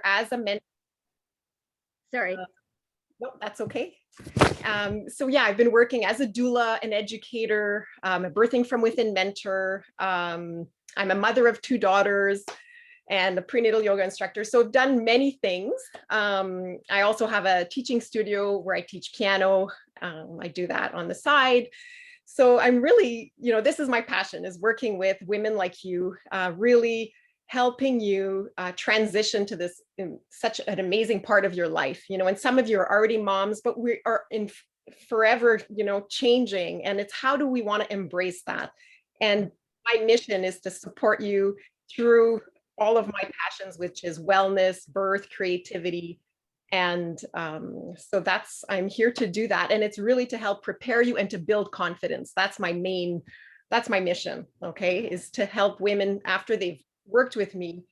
as a mentor. Sorry. No, that's okay. So yeah, I've been working as a doula, an educator, a birthing from within mentor. I'm a mother of 2 daughters and a prenatal yoga instructor. So I've done many things. I also have a teaching studio where I teach piano. I do that on the side. So I'm really, this is my passion, is working with women like you, really helping you transition to this such an amazing part of your life. And some of you are already moms, but we are in forever, changing. And it's how do we want to embrace that? And my mission is to support you through all of my passions, which is wellness, birth, creativity. And so I'm here to do that. And it's really to help prepare you and to build confidence. That's my mission, okay, is to help women after they've worked with me,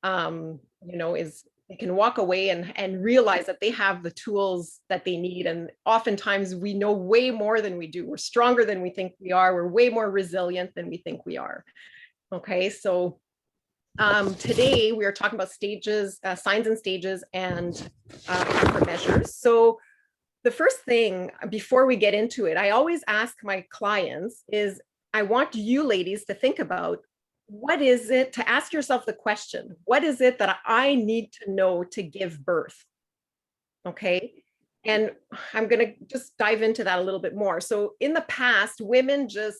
is they can walk away and realize that they have the tools that they need. And oftentimes we know way more than we do. We're stronger than we think we are. We're way more resilient than we think we are. Okay, so today we are talking about stages, signs and stages, and comfort measures. So the first thing before we get into it, I always ask my clients is, I want you ladies to think about, what is it, to ask yourself the question, what is it that I need to know to give birth? Okay. And I'm going to just dive into that a little bit more. So in the past, women just,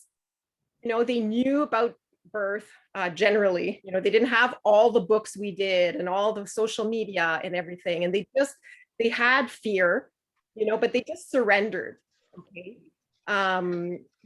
they knew about birth generally. They didn't have all the books we did and all the social media and everything. And they had fear, but they just surrendered. Okay.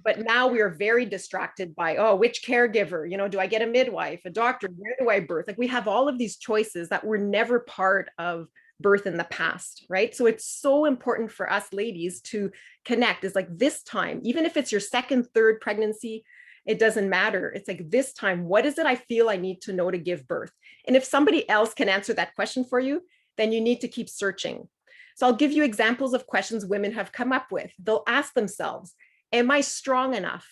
But now we are very distracted by, which caregiver, do I get a midwife, a doctor, where do I birth? Like, we have all of these choices that were never part of birth in the past, right? So it's so important for us ladies to connect. It's like, this time, even if it's your second, third pregnancy, it doesn't matter. It's like, this time, what is it I feel I need to know to give birth? And if somebody else can answer that question for you, then you need to keep searching. So I'll give you examples of questions women have come up with. They'll ask themselves, am I strong enough,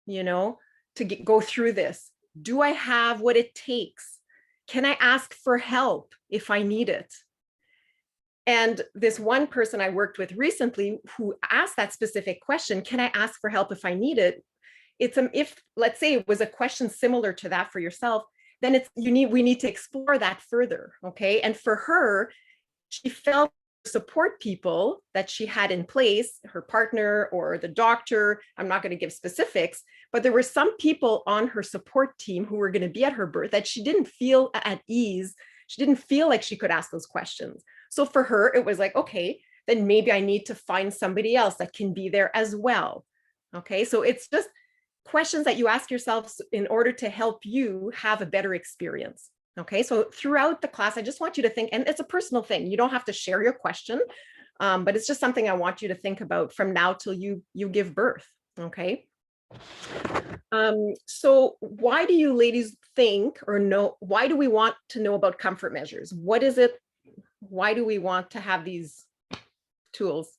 to go through this? Do I have what it takes? Can I ask for help if I need it? And this one person I worked with recently who asked that specific question, can I ask for help if I need it? If let's say it was a question similar to that for yourself, then we need to explore that further. Okay. And for her, she felt support people that she had in place, her partner or the doctor, I'm not going to give specifics, but there were some people on her support team who were going to be at her birth that she didn't feel at ease. She didn't feel like she could ask those questions. So for her, it was like, okay, then maybe I need to find somebody else that can be there as well. Okay. So it's just questions that you ask yourself in order to help you have a better experience. Okay, so throughout the class, I just want you to think, and it's a personal thing. You don't have to share your question, but it's just something I want you to think about from now till you give birth. Okay. So why do you ladies think or know, why do we want to know about comfort measures? What is it? Why do we want to have these tools?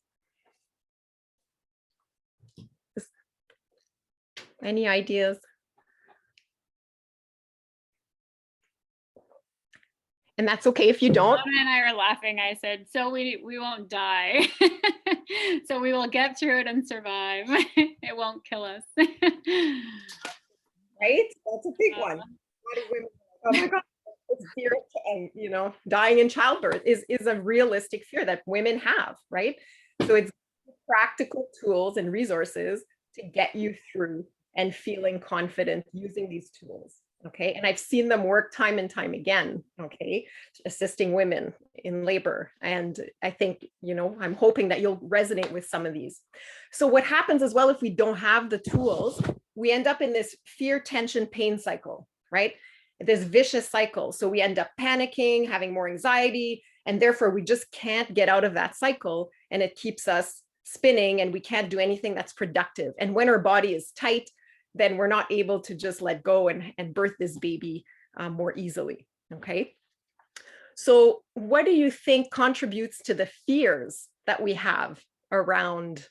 Any ideas? And that's okay if you don't. Mom and I were laughing. I said, so we won't die. So we will get through it and survive. It won't kill us. Right? That's a big one. Oh my God. Fear of, dying in childbirth is a realistic fear that women have, right? So it's practical tools and resources to get you through and feeling confident using these tools. Okay. And I've seen them work time and time again. Okay. Assisting women in labor. And I think, I'm hoping that you'll resonate with some of these. So what happens as well, if we don't have the tools, we end up in this fear, tension, pain cycle, right? This vicious cycle. So we end up panicking, having more anxiety, and therefore we just can't get out of that cycle. And it keeps us spinning and we can't do anything that's productive. And when our body is tight, then we're not able to just let go and birth this baby more easily. Okay. So what do you think contributes to the fears that we have around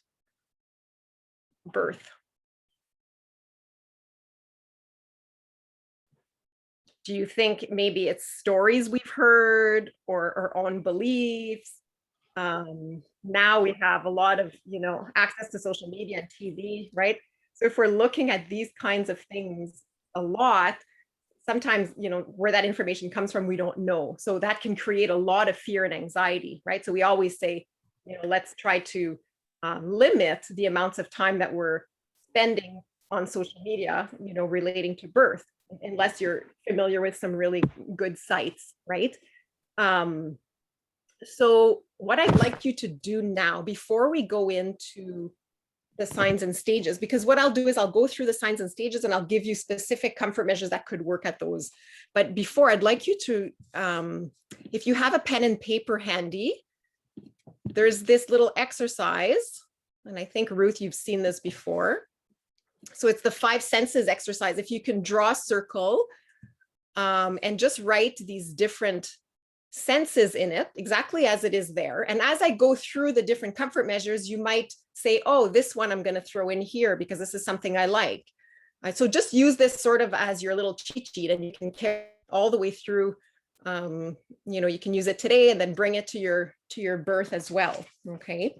birth? Do you think maybe it's stories we've heard or our own beliefs? Now we have a lot of, access to social media and TV, right? So if we're looking at these kinds of things a lot, sometimes, where that information comes from, we don't know. So that can create a lot of fear and anxiety, right? So we always say, let's try to limit the amounts of time that we're spending on social media, relating to birth, unless you're familiar with some really good sites, right? So what I'd like you to do now, before we go into the signs and stages, because what I'll do is I'll go through the signs and stages and I'll give you specific comfort measures that could work at those. But before, I'd like you to, if you have a pen and paper handy, there's this little exercise, and I think, Ruth, you've seen this before. So it's the 5 senses exercise. If you can draw a circle and just write these different senses in it, exactly as it is there. And as I go through the different comfort measures, you might say, oh, this one I'm going to throw in here because this is something I like. So just use this sort of as your little cheat sheet, and you can carry all the way through. You can use it today and then bring it to your birth as well. Okay.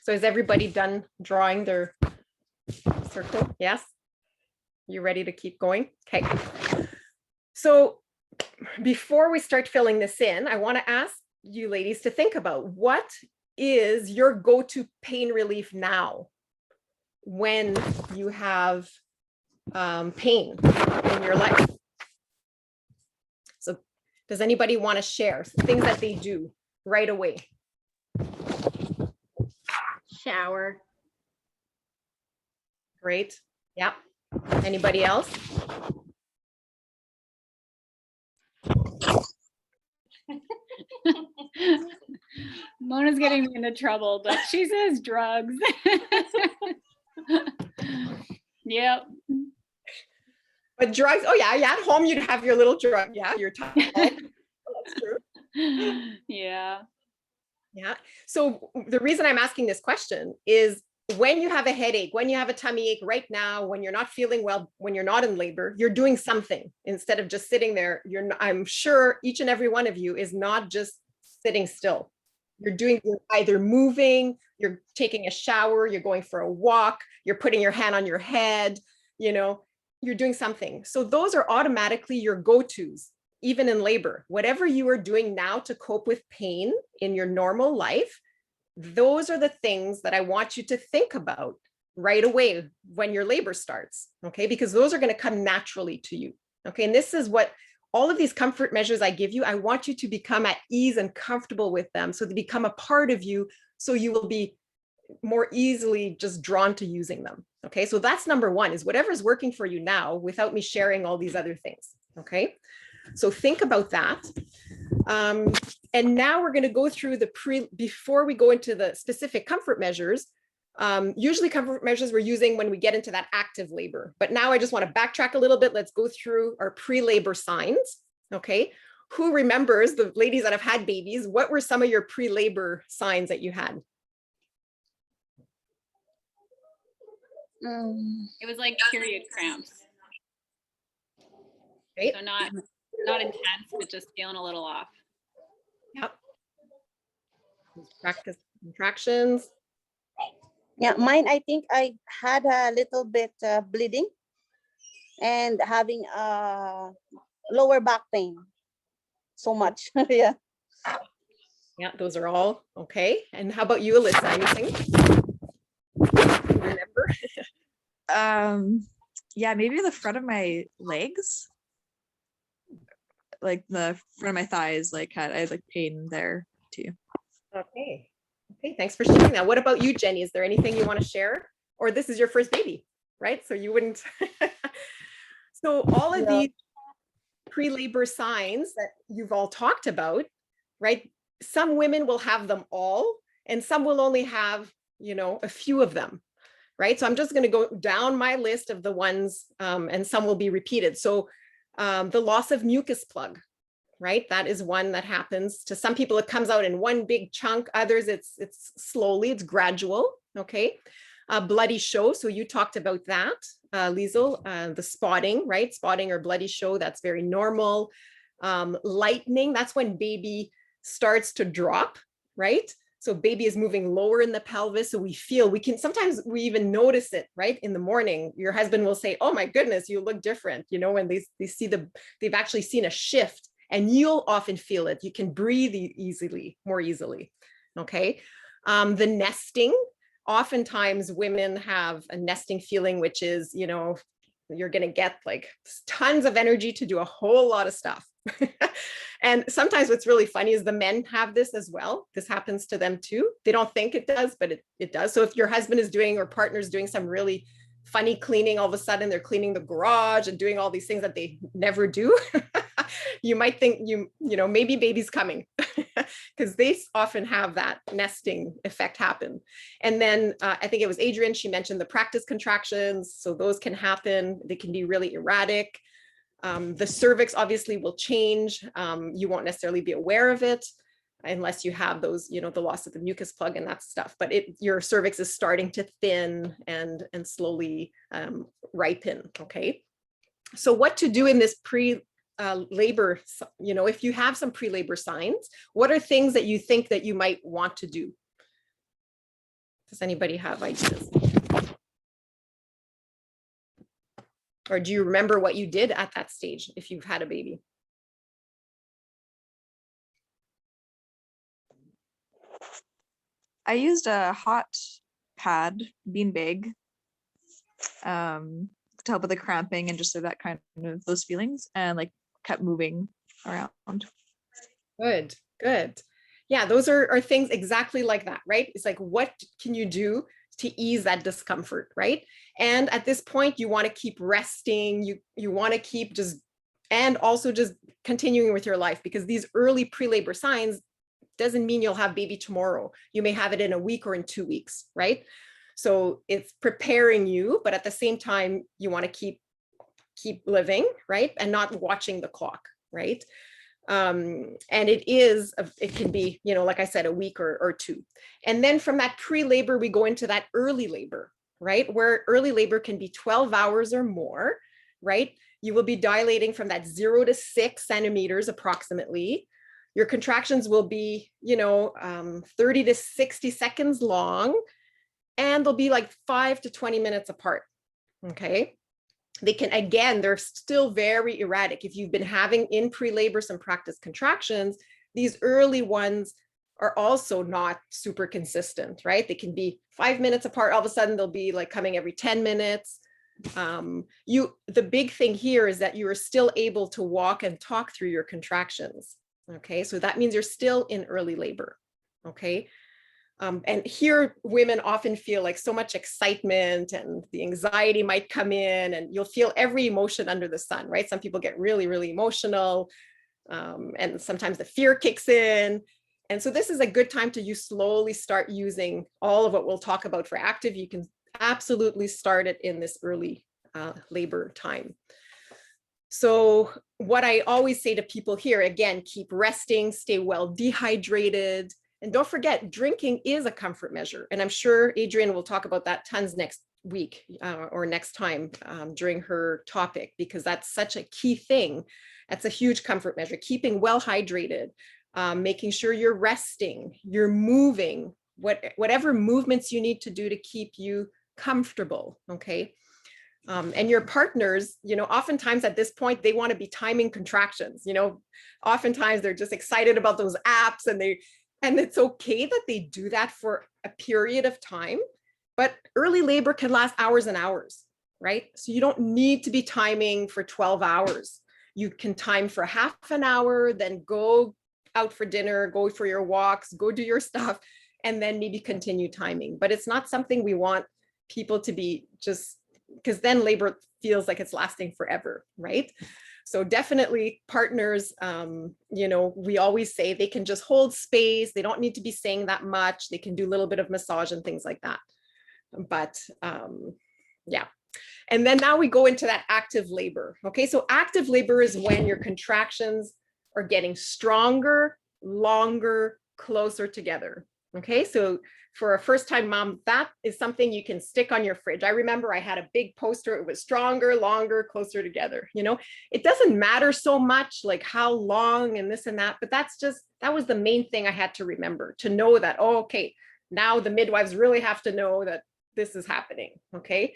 So is everybody done drawing their circle? Yes. You ready to keep going? Okay. So before we start filling this in, I want to ask you ladies to think about, what is your go-to pain relief now when you have pain in your life? So does anybody want to share things that they do right away? Shower. Great. Yeah. Anybody else? Mona's getting me into trouble, but she says drugs. Yep. But drugs, oh yeah, at home you'd have your little drug, yeah, your Tylenol. That's true. Yeah. Yeah. So the reason I'm asking this question is, when you have a headache, when you have a tummy ache right now, when you're not feeling well, when you're not in labor, you're doing something instead of just sitting there. I'm sure each and every one of you is not just sitting still. You're either moving, you're taking a shower, you're going for a walk, you're putting your hand on your head, you're doing something. So those are automatically your go-tos, even in labor. Whatever you are doing now to cope with pain in your normal life, those are the things that I want you to think about right away when your labor starts, okay? Because those are going to come naturally to you, okay? And this is what all of these comfort measures I give you, I want you to become at ease and comfortable with them, so they become a part of you, so you will be more easily just drawn to using them, okay? So that's number one, is whatever's working for you now without me sharing all these other things, okay? So think about that. And now we're going to go through before we go into the specific comfort measures. Usually comfort measures we're using when we get into that active labor. But now I just want to backtrack a little bit. Let's go through our pre-labor signs. Okay. Who remembers, the ladies that have had babies, what were some of your pre-labor signs that you had? It was like period cramps. Right. So not intense, but just feeling a little off. Yep. Practice contractions. Yeah, mine, I think I had a little bit bleeding and having lower back pain. So much. Yeah. Yeah, those are all okay. And how about you, Alyssa? Anything? Remember? Yeah, maybe the front of my legs, like the front of my thighs, I had like pain there too. Okay. Okay, thanks for sharing that. What about you, Jenny? Is there anything you want to share? Or this is your first baby, right? So you wouldn't. So all of these pre-labor signs that you've all talked about, right? Some women will have them all, and some will only have, a few of them, right? So I'm just going to go down my list of the ones, and some will be repeated. So the loss of mucus plug, right? That is one that happens to some people. It comes out in one big chunk. Others, it's slowly, it's gradual. Okay. Bloody show. So you talked about that. Liesel, the spotting, right? Spotting or bloody show, that's very normal. Lightening, that's when baby starts to drop, right? So baby is moving lower in the pelvis. So sometimes we even notice it, right? In the morning, your husband will say, oh my goodness, you look different. You know, when they see they've actually seen a shift, and you'll often feel it. You can breathe more easily. Okay. The nesting, oftentimes women have a nesting feeling, which is, you know, you're going to get like tons of energy to do a whole lot of stuff. And sometimes what's really funny is the men have this as well. This happens to them too. They don't think it does, but it does. So if your husband is doing, or partner's doing some really funny cleaning, all of a sudden they're cleaning the garage and doing all these things that they never do, you might think you know, maybe baby's coming, because they often have that nesting effect happen. And then I think it was Adrienne, she mentioned the practice contractions. So those can happen. They can be really erratic. The cervix obviously will change. You won't necessarily be aware of it unless you have those, you know, the loss of the mucus plug and that stuff. But your cervix is starting to thin and slowly ripen. Okay. So what to do in this labor, you know, if you have some pre-labor signs, what are things that you think that you might want to do? Does anybody have ideas? Or do you remember what you did at that stage if you've had a baby? I used a hot pad, beanbag, to help with the cramping and just so that kind of those feelings, and like kept moving around. Good, good. Yeah, those are things exactly like that, right? It's like, what can you do to ease that discomfort, right? And at this point, you want to keep resting. You want to keep and also just continuing with your life, because these early pre-labor signs doesn't mean you'll have baby tomorrow. You may have it in a week or in 2 weeks, right? So it's preparing you, but at the same time, you want to keep living, right? And not watching the clock, right? And it can be, you know, like I said, a week or 2. And then from that pre-labor, we go into that early labor, right? Where early labor can be 12 hours or more, right? You will be dilating from that 0 to 6 centimeters approximately. Your contractions will be, you know, 30 to 60 seconds long, and they'll be like 5 to 20 minutes apart. Okay. They can, again, they're still very erratic. If you've been having in pre-labor some practice contractions, these early ones are also not super consistent, right? They can be 5 minutes apart. All of a sudden they'll be like coming every 10 minutes. The big thing here is that you are still able to walk and talk through your contractions. Okay, so that means you're still in early labor. Okay. And here women often feel like so much excitement, and the anxiety might come in, and you'll feel every emotion under the sun, right? Some people get really, really emotional, and sometimes the fear kicks in. And so this is a good time to slowly start using all of what we'll talk about for active. You can absolutely start it in this early labor time. So what I always say to people here, again, keep resting, stay well dehydrated. And don't forget, drinking is a comfort measure. And I'm sure Adrienne will talk about that tons next week or next time during her topic, because that's such a key thing. That's a huge comfort measure, keeping well hydrated, making sure you're resting, you're moving, whatever movements you need to do to keep you comfortable, okay? And your partners, you know, oftentimes at this point, they want to be timing contractions, you know, oftentimes they're just excited about those apps, and it's okay that they do that for a period of time, but early labor can last hours and hours, right? So you don't need to be timing for 12 hours. You can time for half an hour, then go out for dinner, go for your walks, go do your stuff, and then maybe continue timing. But it's not something we want people to be just, because then labor feels like it's lasting forever, right? So definitely partners, you know, we always say they can just hold space. They don't need to be saying that much. They can do a little bit of massage and things like that. But yeah. And then now we go into that active labor. Okay, so active labor is when your contractions are getting stronger, longer, closer together. Okay, so for a first-time mom, that is something you can stick on your fridge. I remember I had a big poster. It was stronger, longer, closer together. You know, it doesn't matter so much like how long and this and that, but that was the main thing I had to remember, to know that, oh, okay, now the midwives really have to know that this is happening. Okay.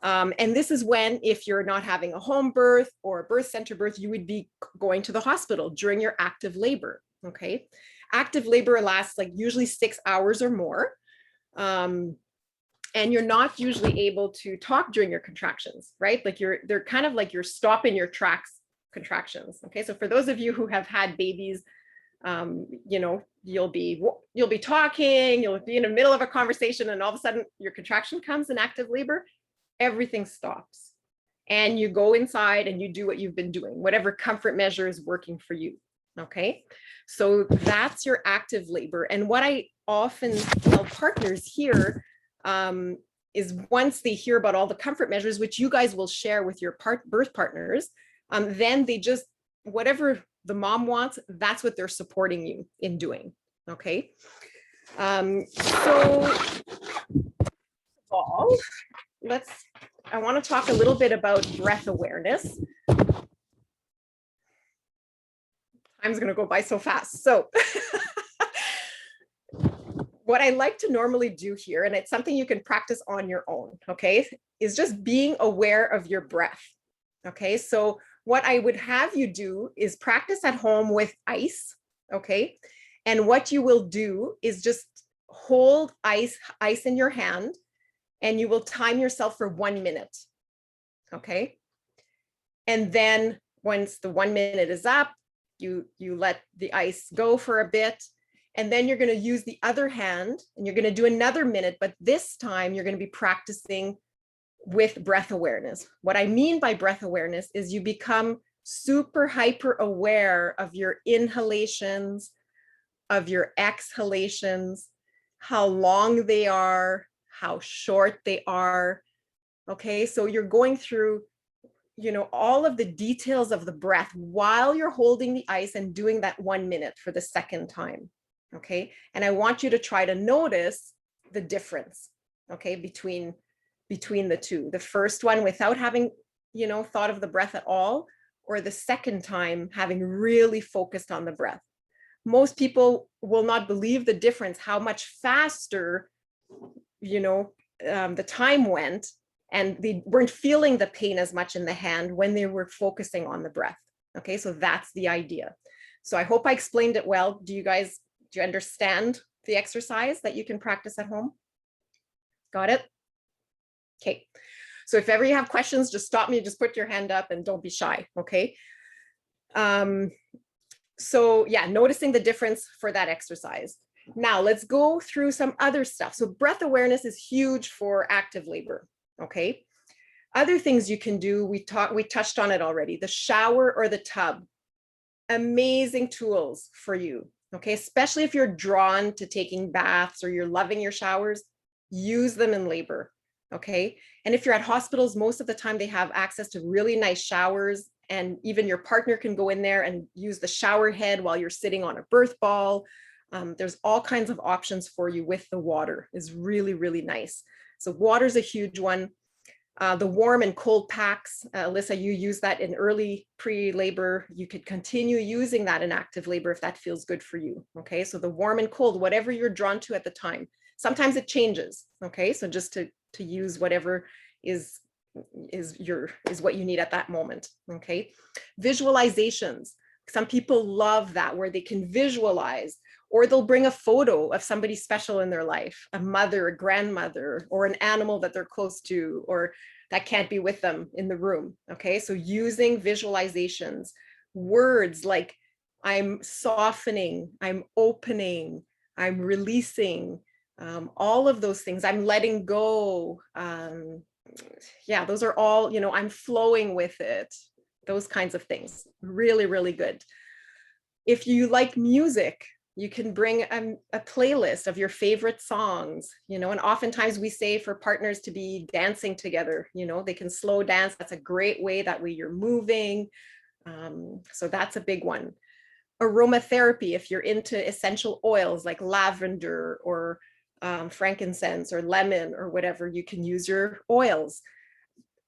And this is when, if you're not having a home birth or a birth center birth, you would be going to the hospital during your active labor. Okay. Active labor lasts like usually 6 hours or more. And you're not usually able to talk during your contractions, right? Like they're kind of like you're stopping your tracks contractions. Okay. So for those of you who have had babies, you know, you'll be talking, you'll be in the middle of a conversation, and all of a sudden your contraction comes in active labor, everything stops. And you go inside and you do what you've been doing, whatever comfort measure is working for you. Okay. So that's your active labor. And what I often tell partners here is, once they hear about all the comfort measures, which you guys will share with your birth partners, then they just, whatever the mom wants, that's what they're supporting you in doing. Okay. So I want to talk a little bit about breath awareness. Time's going to go by so fast. So what I like to normally do here, and it's something you can practice on your own, okay, is just being aware of your breath. Okay. So what I would have you do is practice at home with ice, okay? And what you will do is just hold ice in your hand, and you will time yourself for 1 minute, okay? And then once the 1 minute is up, you let the ice go for a bit, and then you're going to use the other hand, and you're going to do another minute, but this time you're going to be practicing with breath awareness. What I mean by breath awareness is you become super hyper aware of your inhalations, of your exhalations, how long they are, how short they are. Okay, so you're going through, you know, all of the details of the breath while you're holding the ice and doing that 1 minute for the second time. Okay, and I want you to try to notice the difference, okay, between the two. The first one without having, you know, thought of the breath at all, or the second time having really focused on the breath. Most people will not believe the difference, how much faster, you know, the time went, and they weren't feeling the pain as much in the hand when they were focusing on the breath. Okay, so that's the idea. So I hope I explained it well. Do you understand the exercise that you can practice at home? Got it? Okay, so if ever you have questions, just stop me, just put your hand up and don't be shy, okay? So yeah, noticing the difference for that exercise. Now let's go through some other stuff. So breath awareness is huge for active labor, okay? Other things you can do, we touched on it already, the shower or the tub. Amazing tools for you, okay? Especially if you're drawn to taking baths or you're loving your showers, use them in labor. Okay. And if you're at hospitals, most of the time they have access to really nice showers, and even your partner can go in there and use the shower head while you're sitting on a birth ball. There's all kinds of options for you with the water. Is really, really nice. So water is a huge one. The warm and cold packs, Alyssa, you use that in early pre-labor. You could continue using that in active labor if that feels good for you. Okay. So the warm and cold, whatever you're drawn to at the time. Sometimes it changes. Okay. So just to use whatever is what you need at that moment. Okay. Visualizations. Some people love that, where they can visualize, or they'll bring a photo of somebody special in their life, a mother, a grandmother, or an animal that they're close to, or that can't be with them in the room. Okay. So using visualizations, words like I'm softening, I'm opening, I'm releasing, all of those things, I'm letting go. Yeah, those are all, you know, I'm flowing with it. Those kinds of things. Really, really good. If you like music, you can bring a playlist of your favorite songs, you know, and oftentimes we say for partners to be dancing together, you know, they can slow dance. That's a great way. That way you're moving. So that's a big one. Aromatherapy, if you're into essential oils like lavender or frankincense or lemon or whatever. You can use your oils.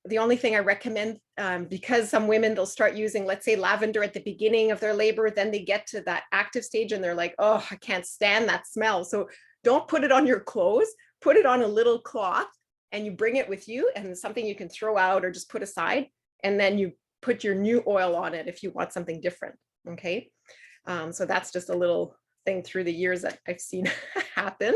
The only thing I recommend, because some women, they'll start using, let's say, lavender at the beginning of their labor, then they get to that active stage and they're like, oh, I can't stand that smell. So don't put it on your clothes, put it on a little cloth and you bring it with you, and it's something you can throw out or just put aside. And then you put your new oil on it if you want something different. Okay. So that's just a little thing through the years that I've seen happen.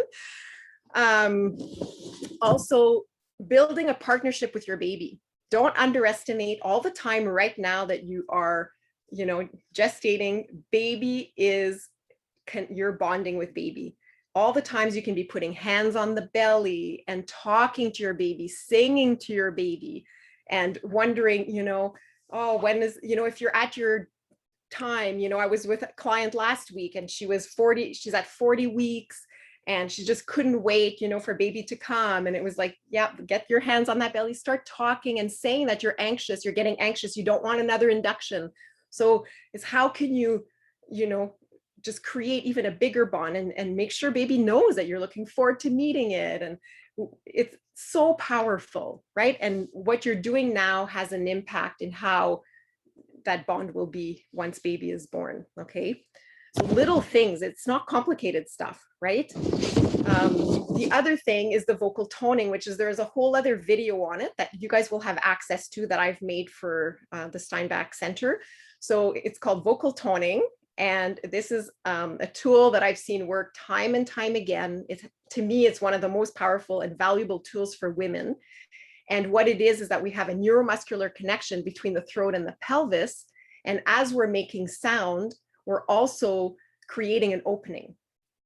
Also, building a partnership with your baby. Don't underestimate all the time right now that you are, gestating. Baby is, you're bonding with baby. All the times you can be putting hands on the belly and talking to your baby, singing to your baby, and wondering, oh, when is, if you're at your time, I was with a client last week and she's at 40 weeks. And she just couldn't wait, for baby to come. And it was like, yeah, get your hands on that belly, start talking and saying that you're anxious, you're getting anxious, you don't want another induction. So it's how can you, just create even a bigger bond and make sure baby knows that you're looking forward to meeting it. And it's so powerful, right? And what you're doing now has an impact in how that bond will be once baby is born, okay? So little things, it's not complicated stuff, right? The other thing is the vocal toning, which is there's a whole other video on it that you guys will have access to that I've made for the Steinbach Center. So it's called vocal toning. And this is a tool that I've seen work time and time again. To me, it's one of the most powerful and valuable tools for women. And what it is that we have a neuromuscular connection between the throat and the pelvis. And as we're making sound, we're also creating an opening.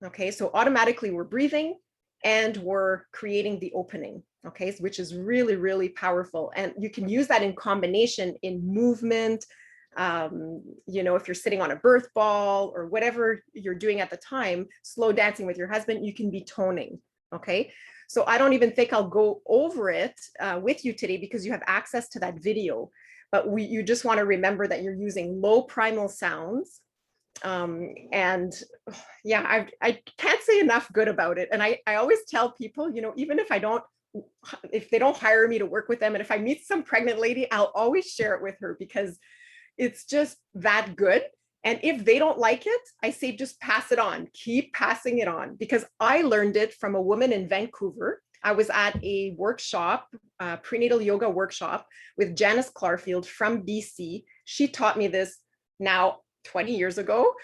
Okay, so automatically we're breathing and we're creating the opening, okay, which is really, really powerful. And you can use that in combination in movement. If you're sitting on a birth ball or whatever you're doing at the time, slow dancing with your husband, you can be toning, okay? So I don't even think I'll go over it with you today because you have access to that video, but you just wanna remember that you're using low primal sounds. And yeah, I can't say enough good about it. And I always tell people, even if they don't hire me to work with them, and if I meet some pregnant lady, I'll always share it with her because it's just that good. And if they don't like it, I say, just pass it on, keep passing it on, because I learned it from a woman in Vancouver. I was at a workshop, prenatal yoga workshop with Janice Clarfield from BC. She taught me this now 20 years ago,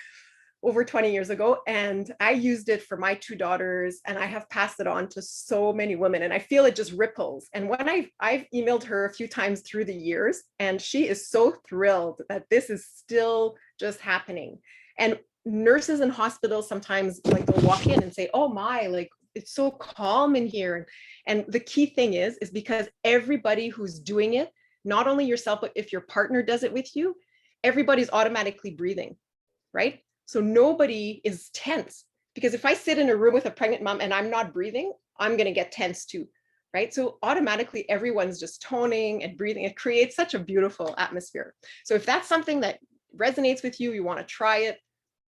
over 20 years ago. And I used it for my two daughters and I have passed it on to so many women and I feel it just ripples. And when I've emailed her a few times through the years and she is so thrilled that this is still just happening. And nurses in hospitals sometimes like they'll walk in and say, oh my, like it's so calm in here. And the key thing is because everybody who's doing it, not only yourself, but if your partner does it with you, everybody's automatically breathing, right? So nobody is tense, because if I sit in a room with a pregnant mom and I'm not breathing, I'm going to get tense too, right? So automatically everyone's just toning and breathing. It creates such a beautiful atmosphere. So if that's something that resonates with you, you want to try it,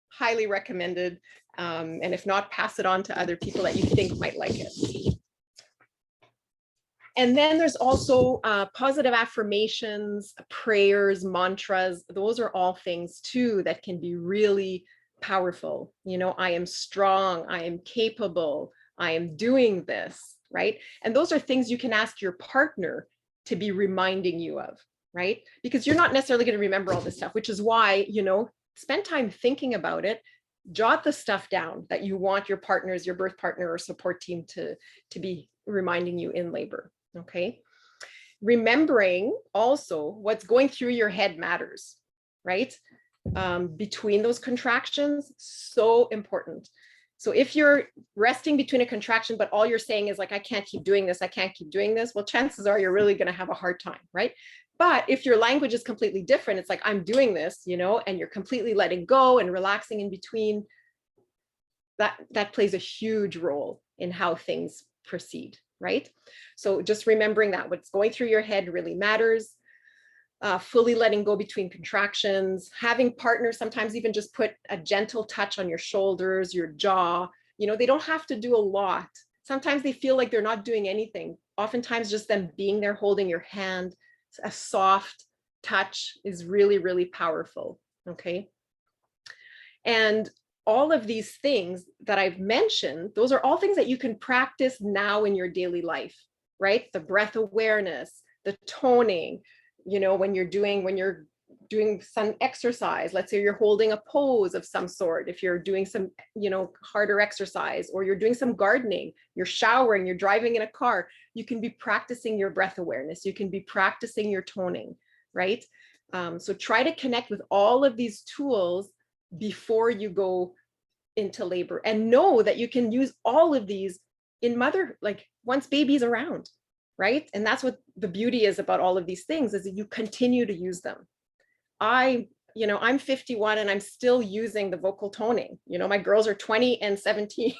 highly recommended. And if not, pass it on to other people that you think might like it. And then there's also positive affirmations, prayers, mantras. Those are all things too that can be really powerful. I am strong, I am capable, I am doing this, right? And those are things you can ask your partner to be reminding you of, right? Because you're not necessarily going to remember all this stuff, which is why, spend time thinking about it. Jot the stuff down that you want your partners, your birth partner or support team to be reminding you in labor. Okay. Remembering also what's going through your head matters, right? Between those contractions, so important. So if you're resting between a contraction, but all you're saying is like, I can't keep doing this, I can't keep doing this, well, chances are you're really going to have a hard time, right? But if your language is completely different, it's like, I'm doing this, and you're completely letting go and relaxing in between, that plays a huge role in how things proceed, right? So just remembering that what's going through your head really matters. Fully letting go between contractions, having partners sometimes even just put a gentle touch on your shoulders, your jaw. They don't have to do a lot, sometimes they feel like they're not doing anything. Oftentimes just them being there, holding your hand, a soft touch is really, really powerful, okay? And all of these things that I've mentioned, those are all things that you can practice now in your daily life, right? The breath awareness, the toning, you know, when you're doing some exercise, let's say you're holding a pose of some sort, if you're doing some, you know, harder exercise, or you're doing some gardening, you're showering, you're driving in a car, you can be practicing your breath awareness, you can be practicing your toning, right? So try to connect with all of these tools before you go into labor, and know that you can use all of these in like once baby's around, right? And that's what the beauty is about all of these things, is that you continue to use them. You know, I'm 51 and I'm still using the vocal toning. You know, my girls are 20 and 17.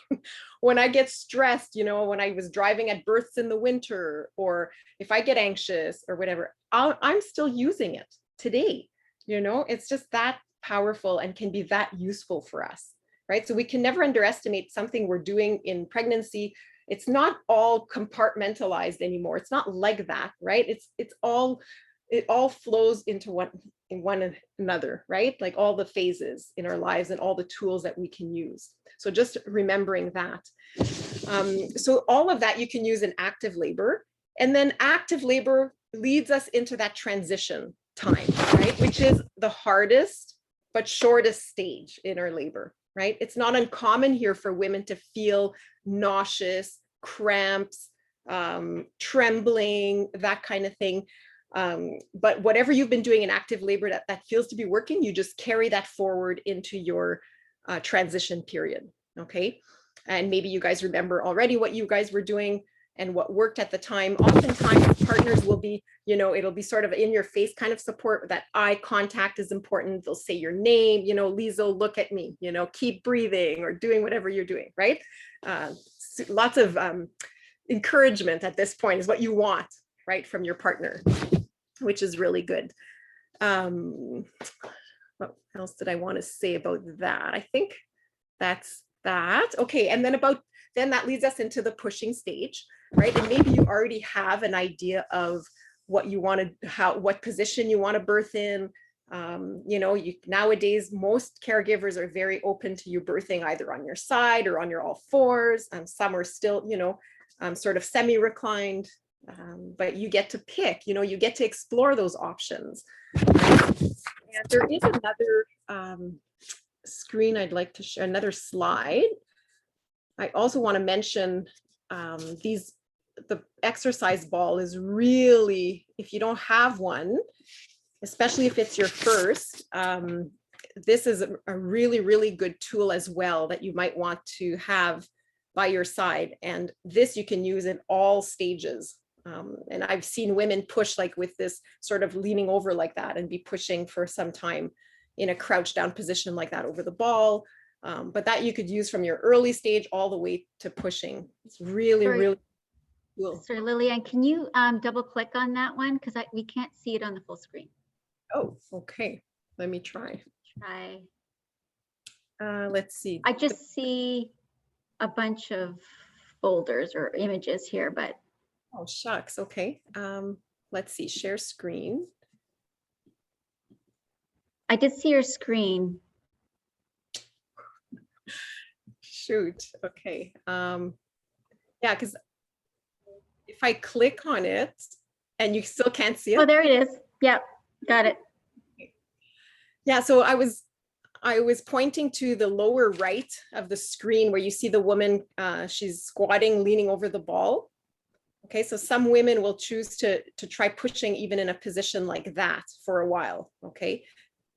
When I get stressed, you know, when I was driving at births in the winter, or if I get anxious or whatever, I'm still using it today. You know, it's just that powerful and can be that useful for us, right? So we can never underestimate something we're doing in pregnancy. It's not all compartmentalized anymore. It's not like that, right? It all flows into one another, right? Like all the phases in our lives and all the tools that we can use. So just remembering that. So all of that you can use in active labor. And then active labor leads us into that transition time, right? Which is the hardest but shortest stage in our labor, right? It's not uncommon here for women to feel nauseous, cramps, trembling, that kind of thing. But whatever you've been doing in active labor that feels to be working, you just carry that forward into your transition period, okay? And maybe you guys remember already what you guys were doing and what worked at the time. Oftentimes partners will be, you know, it'll be sort of in your face kind of support. That eye contact is important. They'll say your name, you know, Lisa, look at me, you know, keep breathing, or doing whatever you're doing, right? Lots of encouragement at this point is what you want, right, from your partner, which is really good. What else did I want to say about that? I think that's that. Okay, and then that leads us into the pushing stage, right? And maybe you already have an idea of what you want to, what position you want to birth in. You know, nowadays most caregivers are very open to you birthing either on your side or on your all fours. Some are still, you know, sort of semi-reclined. But you get to pick, you know, you get to explore those options. And there is another screen I'd like to share, another slide. I also want to mention the exercise ball is really, if you don't have one, especially if it's your first, this is a really, really good tool as well that you might want to have by your side. And this you can use in all stages. And I've seen women push like with this sort of leaning over like that and be pushing for some time in a crouch down position like that over the ball. But that you could use from your early stage all the way to pushing. It's really, Sorry. really cool. Sorry, Liliane, can you double click on that one? Because we can't see it on the full screen. Oh, okay. Let me try. Try. Let's see. I just see a bunch of folders or images here, but Oh, shucks. Okay. Let's see. Share screen. I did see your screen. Shoot. Okay. Yeah, because if I click on it and you still can't see it. Oh, there it is. Yep, got it. Yeah, so I was pointing to the lower right of the screen where you see the woman, she's squatting, leaning over the ball. Okay, so some women will choose to try pushing even in a position like that for a while, okay?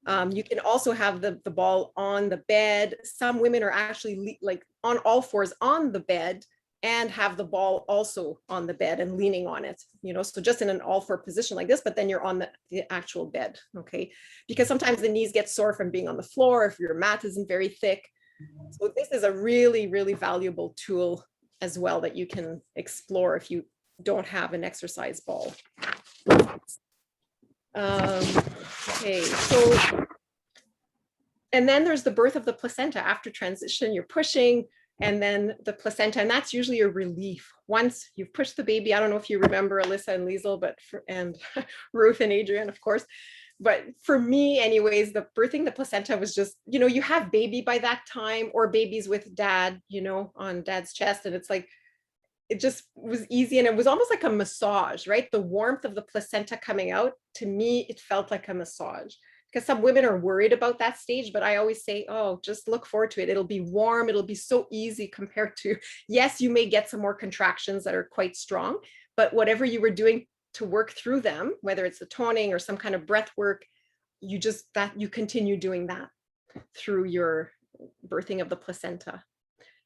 You can also have the ball on the bed. Some women are actually like on all fours on the bed and have the ball also on the bed and leaning on it, you know, so just in an all four position like this, but then you're on the actual bed, okay? Because sometimes the knees get sore from being on the floor if your mat isn't very thick. So this is a really, really valuable tool as well that you can explore if you don't have an exercise ball. Okay, so, and then there's the birth of the placenta after transition. You're pushing and then the placenta, and that's usually a relief. Once you've pushed the baby, I don't know if you remember Alyssa and Liesel, and Ruth and Adrian, of course. But for me anyways, the birthing the placenta was just, you have baby by that time, or babies with dad, on dad's chest. And it's like, it just was easy. And it was almost like a massage, right? The warmth of the placenta coming out, to me, it felt like a massage. Because some women are worried about that stage, but I always say, oh, just look forward to it. It'll be warm. It'll be so easy compared to, yes, you may get some more contractions that are quite strong, but whatever you were doing to work through them, whether it's the toning or some kind of breath work, you continue doing that through your birthing of the placenta.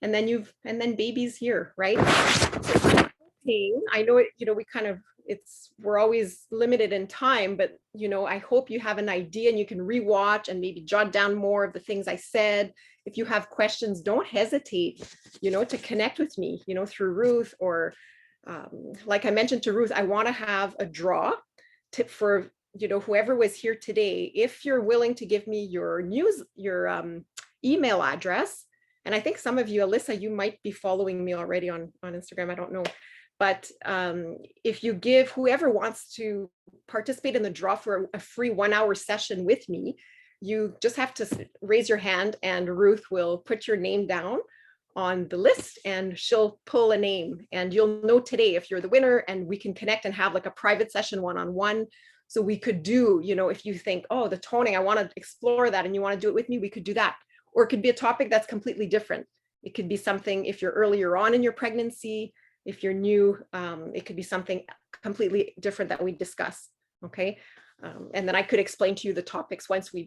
And then baby's here, right? I know it, we're always limited in time, but I hope you have an idea and you can rewatch and maybe jot down more of the things I said. If you have questions, don't hesitate, to connect with me, through Ruth, or like I mentioned to Ruth, I want to have a draw for, whoever was here today. If you're willing to give me your email address, and I think some of you, Alyssa, you might be following me already on Instagram, I don't know. But if you give whoever wants to participate in the draw for a free 1-hour session with me, you just have to raise your hand and Ruth will put your name down on the list and she'll pull a name, and you'll know today if you're the winner, and we can connect and have like a private session one-on-one. So we could do, if you think, oh, the toning, I want to explore that and you want to do it with me, we could do that. Or it could be a topic that's completely different. It could be something if you're earlier on in your pregnancy. If you're new, it could be something completely different that we discuss, okay? And then I could explain to you the topics once we've